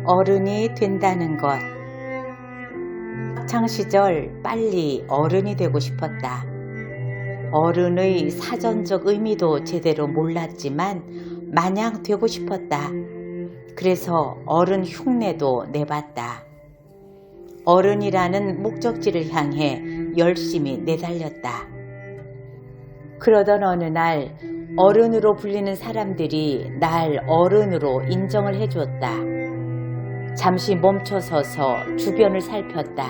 어른이 된다는 것. 학창시절 빨리 어른이 되고 싶었다. 어른의 사전적 의미도 제대로 몰랐지만 마냥 되고 싶었다. 그래서 어른 흉내도 내봤다. 어른이라는 목적지를 향해 열심히 내달렸다. 그러던 어느 날 어른으로 불리는 사람들이 날 어른으로 인정을 해주었다. 잠시 멈춰서서 주변을 살폈다.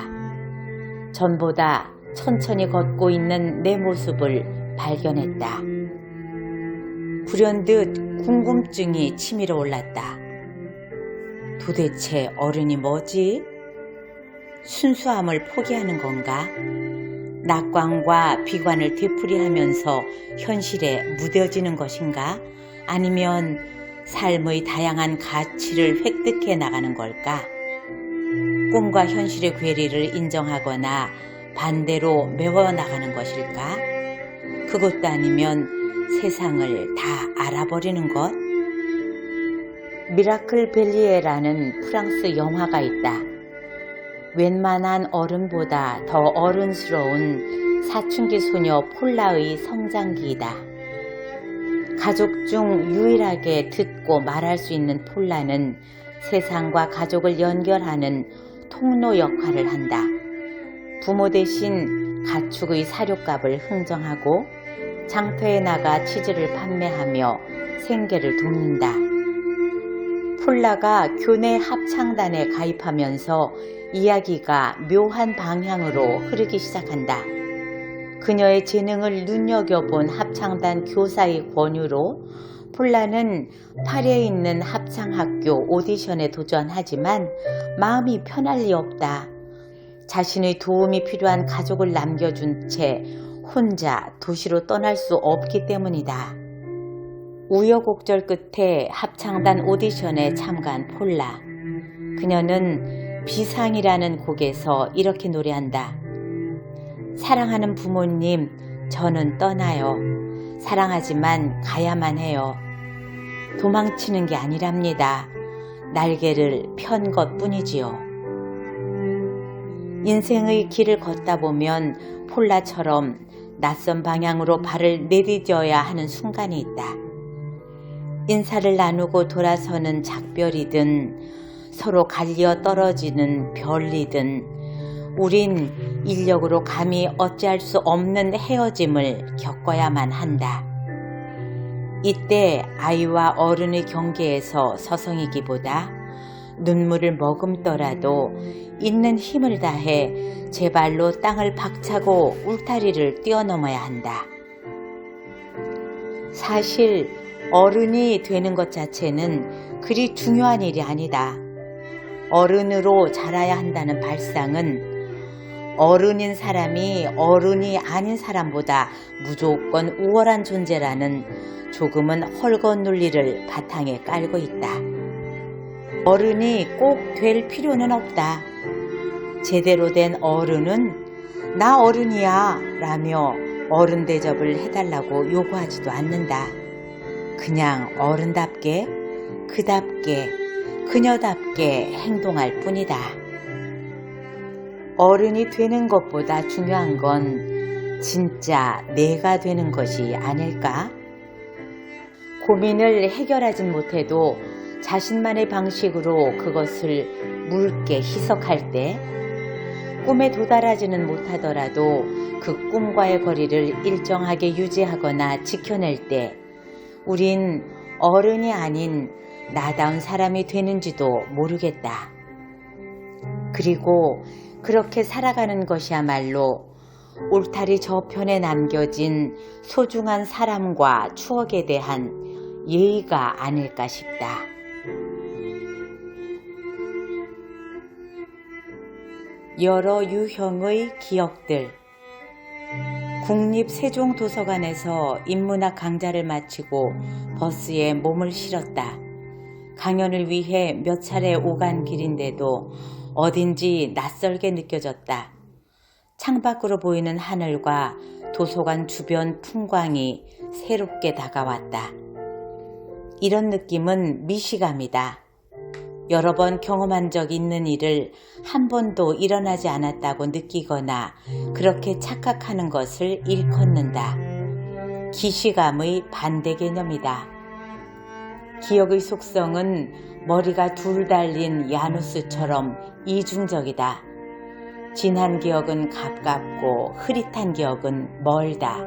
전보다 천천히 걷고 있는 내 모습을 발견했다. 불현듯 궁금증이 치밀어 올랐다. 도대체 어른이 뭐지? 순수함을 포기하는 건가? 낙관과 비관을 되풀이하면서 현실에 무뎌지는 것인가? 아니면 삶의 다양한 가치를 획득해 나가는 걸까? 꿈과 현실의 괴리를 인정하거나 반대로 메워나가는 것일까? 그것도 아니면 세상을 다 알아버리는 것? 미라클 벨리에라는 프랑스 영화가 있다. 웬만한 어른보다 더 어른스러운 사춘기 소녀 폴라의 성장기이다. 가족 중 유일하게 듣고 말할 수 있는 폴라는 세상과 가족을 연결하는 통로 역할을 한다. 부모 대신 가축의 사료값을 흥정하고 장터에 나가 치즈를 판매하며 생계를 돕는다. 폴라가 교내 합창단에 가입하면서 이야기가 묘한 방향으로 흐르기 시작한다. 그녀의 재능을 눈여겨본 합창단 교사의 권유로 폴라는 파리에 있는 합창학교 오디션에 도전하지만 마음이 편할 리 없다. 자신의 도움이 필요한 가족을 남겨준 채 혼자 도시로 떠날 수 없기 때문이다. 우여곡절 끝에 합창단 오디션에 참가한 폴라. 그녀는 비상이라는 곡에서 이렇게 노래한다. 사랑하는 부모님, 저는 떠나요. 사랑하지만 가야만 해요. 도망치는 게 아니랍니다. 날개를 편 것뿐이지요. 인생의 길을 걷다 보면 폴라처럼 낯선 방향으로 발을 내디뎌야 하는 순간이 있다. 인사를 나누고 돌아서는 작별이든 서로 갈려 떨어지는 별이든 우린 인력으로 감히 어찌할 수 없는 헤어짐을 겪어야만 한다. 이때 아이와 어른의 경계에서 서성이기보다 눈물을 머금더라도 있는 힘을 다해 제 발로 땅을 박차고 울타리를 뛰어넘어야 한다. 사실 어른이 되는 것 자체는 그리 중요한 일이 아니다. 어른으로 자라야 한다는 발상은 어른인 사람이 어른이 아닌 사람보다 무조건 우월한 존재라는 조금은 헐거운 논리를 바탕에 깔고 있다. 어른이 꼭 될 필요는 없다. 제대로 된 어른은 나 어른이야 라며 어른 대접을 해달라고 요구하지도 않는다. 그냥 어른답게, 그답게, 그녀답게 행동할 뿐이다. 어른이 되는 것보다 중요한 건 진짜 내가 되는 것이 아닐까? 고민을 해결하진 못해도 자신만의 방식으로 그것을 묽게 희석할 때, 꿈에 도달하지는 못하더라도 그 꿈과의 거리를 일정하게 유지하거나 지켜낼 때 우린 어른이 아닌 나다운 사람이 되는지도 모르겠다. 그리고 그렇게 살아가는 것이야말로 울타리 저편에 남겨진 소중한 사람과 추억에 대한 예의가 아닐까 싶다. 여러 유형의 기억들. 국립세종도서관에서 인문학 강좌를 마치고 버스에 몸을 실었다. 강연을 위해 몇 차례 오간 길인데도 어딘지 낯설게 느껴졌다. 창밖으로 보이는 하늘과 도서관 주변 풍광이 새롭게 다가왔다. 이런 느낌은 미시감이다. 여러 번 경험한 적 있는 일을 한 번도 일어나지 않았다고 느끼거나 그렇게 착각하는 것을 일컫는다. 기시감의 반대 개념이다. 기억의 속성은 머리가 둘 달린 야누스처럼 이중적이다. 지난 기억은 가깝고 흐릿한 기억은 멀다.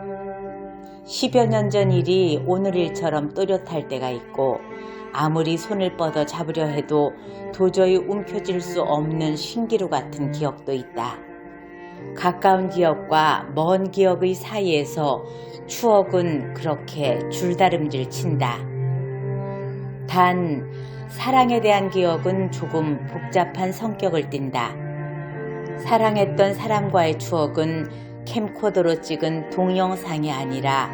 10여 년 전 일이 오늘 일처럼 또렷할 때가 있고 아무리 손을 뻗어 잡으려 해도 도저히 움켜쥘 수 없는 신기루 같은 기억도 있다. 가까운 기억과 먼 기억의 사이에서 추억은 그렇게 줄다름질 친다. 단 사랑에 대한 기억은 조금 복잡한 성격을 띈다. 사랑했던 사람과의 추억은 캠코더로 찍은 동영상이 아니라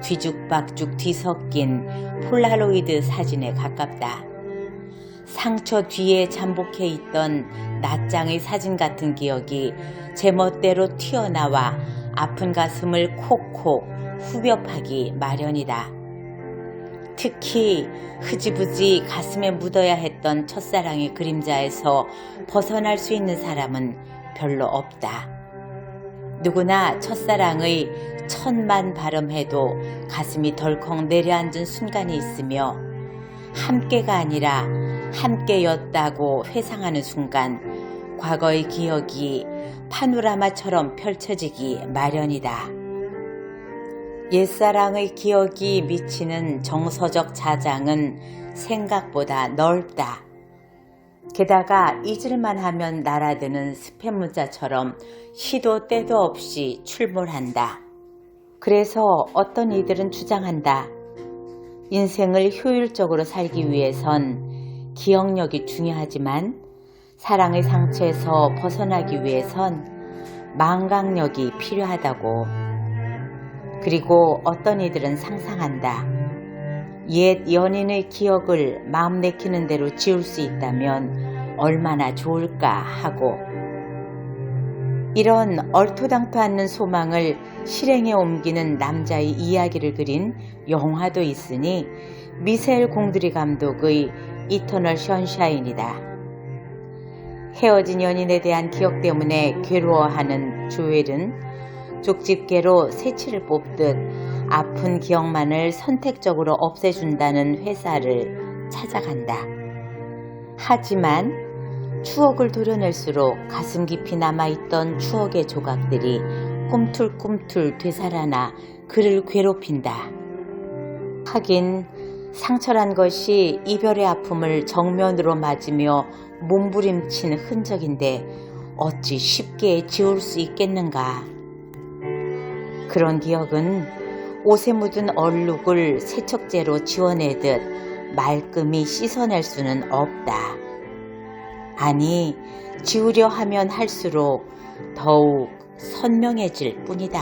뒤죽박죽 뒤섞인 폴라로이드 사진에 가깝다. 상처 뒤에 잠복해 있던 낱장의 사진 같은 기억이 제멋대로 튀어나와 아픈 가슴을 콕콕 후벼파기 마련이다. 특히 흐지부지 가슴에 묻어야 했던 첫사랑의 그림자에서 벗어날 수 있는 사람은 별로 없다. 누구나 첫사랑의 천만 발음해도 가슴이 덜컥 내려앉은 순간이 있으며 함께가 아니라 함께였다고 회상하는 순간 과거의 기억이 파노라마처럼 펼쳐지기 마련이다. 옛사랑의 기억이 미치는 정서적 자장은 생각보다 넓다. 게다가 잊을만 하면 날아드는 스팸 문자처럼 시도 때도 없이 출몰한다. 그래서 어떤 이들은 주장한다. 인생을 효율적으로 살기 위해선 기억력이 중요하지만 사랑의 상처에서 벗어나기 위해선 망각력이 필요하다고. 그리고 어떤 이들은 상상한다. 옛 연인의 기억을 마음 내키는 대로 지울 수 있다면 얼마나 좋을까 하고, 이런 얼토당토 않는 소망을 실행에 옮기는 남자의 이야기를 그린 영화도 있으니 미셀 공드리 감독의 이터널 션샤인이다. 헤어진 연인에 대한 기억 때문에 괴로워하는 조엘은 쪽집게로 새치를 뽑듯 아픈 기억만을 선택적으로 없애준다는 회사를 찾아간다. 하지만 추억을 도려낼수록 가슴 깊이 남아있던 추억의 조각들이 꿈틀꿈틀 되살아나 그를 괴롭힌다. 하긴 상처란 것이 이별의 아픔을 정면으로 맞으며 몸부림친 흔적인데 어찌 쉽게 지울 수 있겠는가. 그런 기억은 옷에 묻은 얼룩을 세척제로 지워내듯 말끔히 씻어낼 수는 없다. 아니, 지우려 하면 할수록 더욱 선명해질 뿐이다.